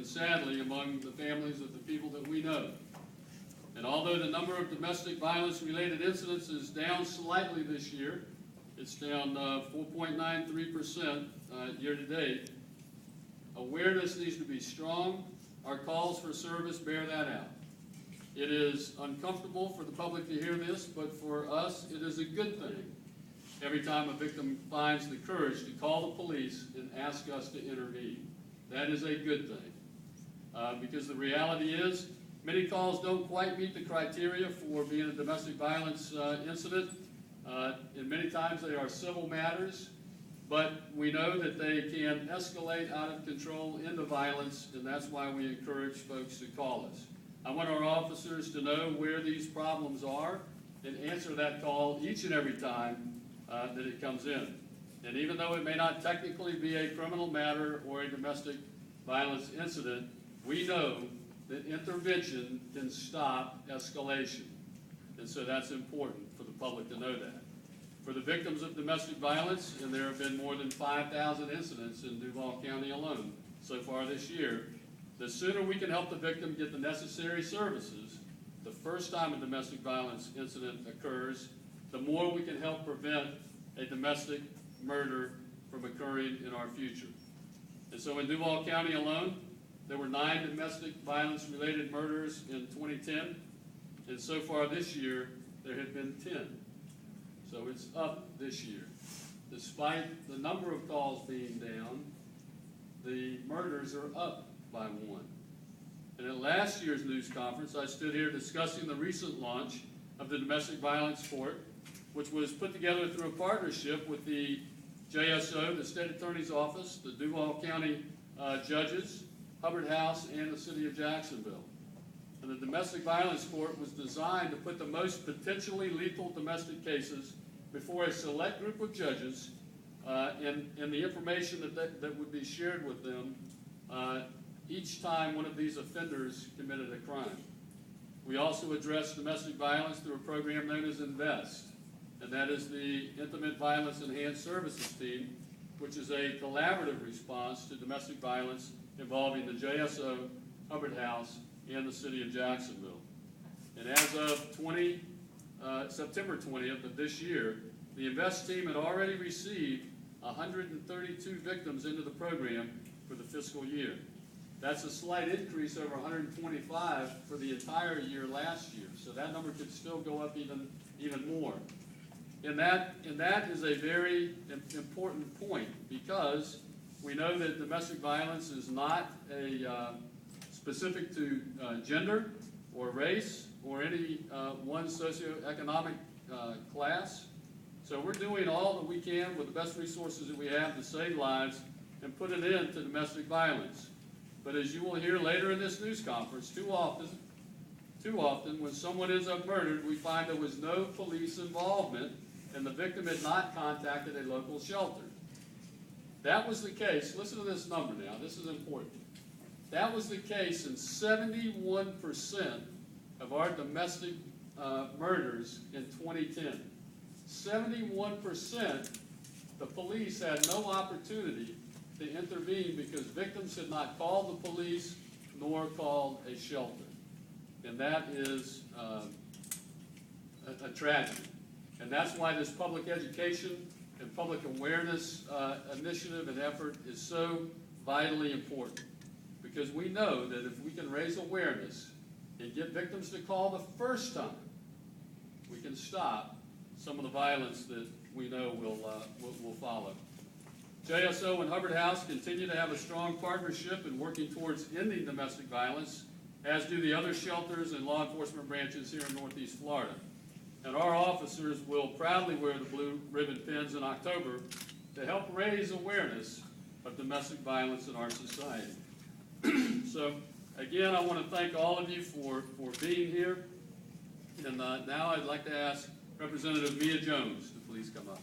and sadly among the families of the people that we know. And although the number of domestic violence-related incidents is down slightly this year, it's down 4.93% year-to-date, awareness needs to be strong. Our calls for service bear that out. It is uncomfortable for the public to hear this, but for us, it is a good thing every time a victim finds the courage to call the police and ask us to intervene. That is a good thing. Because the reality is, many calls don't quite meet the criteria for being a domestic violence incident. And many times they are civil matters, but we know that they can escalate out of control into violence, and that's why we encourage folks to call us. I want our officers to know where these problems are and answer that call each and every time that it comes in. And even though it may not technically be a criminal matter or a domestic violence incident, we know that intervention can stop escalation. And so that's important for the public to know that. For the victims of domestic violence, and there have been more than 5,000 incidents in Duval County alone so far this year, the sooner we can help the victim get the necessary services the first time a domestic violence incident occurs, the more we can help prevent a domestic murder from occurring in our future. And so in Duval County alone, there were 9 domestic violence-related murders in 2010, and so far this year, there have been 10. So it's up this year. Despite the number of calls being down, the murders are up by 1. And at last year's news conference, I stood here discussing the recent launch of the Domestic Violence Court, which was put together through a partnership with the JSO, the State Attorney's Office, the Duval County judges, Hubbard House, and the City of Jacksonville. And the Domestic Violence Court was designed to put the most potentially lethal domestic cases before a select group of judges and the information that would be shared with them each time one of these offenders committed a crime. We also address domestic violence through a program known as INVEST, and that is the Intimate Violence Enhanced Services Team, which is a collaborative response to domestic violence involving the JSO, Hubbard House, and the City of Jacksonville. And as of September 20th of this year, the INVEST team had already received 132 victims into the program for the fiscal year. That's a slight increase over 125 for the entire year last year. So that number could still go up even more. And that is a very important point, because we know that domestic violence is not specific to gender or race or any one socioeconomic class. So we're doing all that we can with the best resources that we have to save lives and put an end to domestic violence. But as you will hear later in this news conference, too often when someone ends up murdered, we find there was no police involvement and the victim had not contacted a local shelter. That was the case. Listen to this number now. This is important. That was the case in 71% of our domestic murders in 2010. 71%, the police had no opportunity to intervene because victims had not called the police nor called a shelter. And that is a tragedy. And that's why this public education and public awareness initiative and effort is so vitally important. Because we know that if we can raise awareness and get victims to call the first time, we can stop some of the violence that we know will follow. JSO and Hubbard House continue to have a strong partnership in working towards ending domestic violence, as do the other shelters and law enforcement branches here in Northeast Florida. And our officers will proudly wear the blue ribbon pins in October to help raise awareness of domestic violence in our society. So, again, I want to thank all of you for being here. And now I'd like to ask Representative Mia Jones to please come up.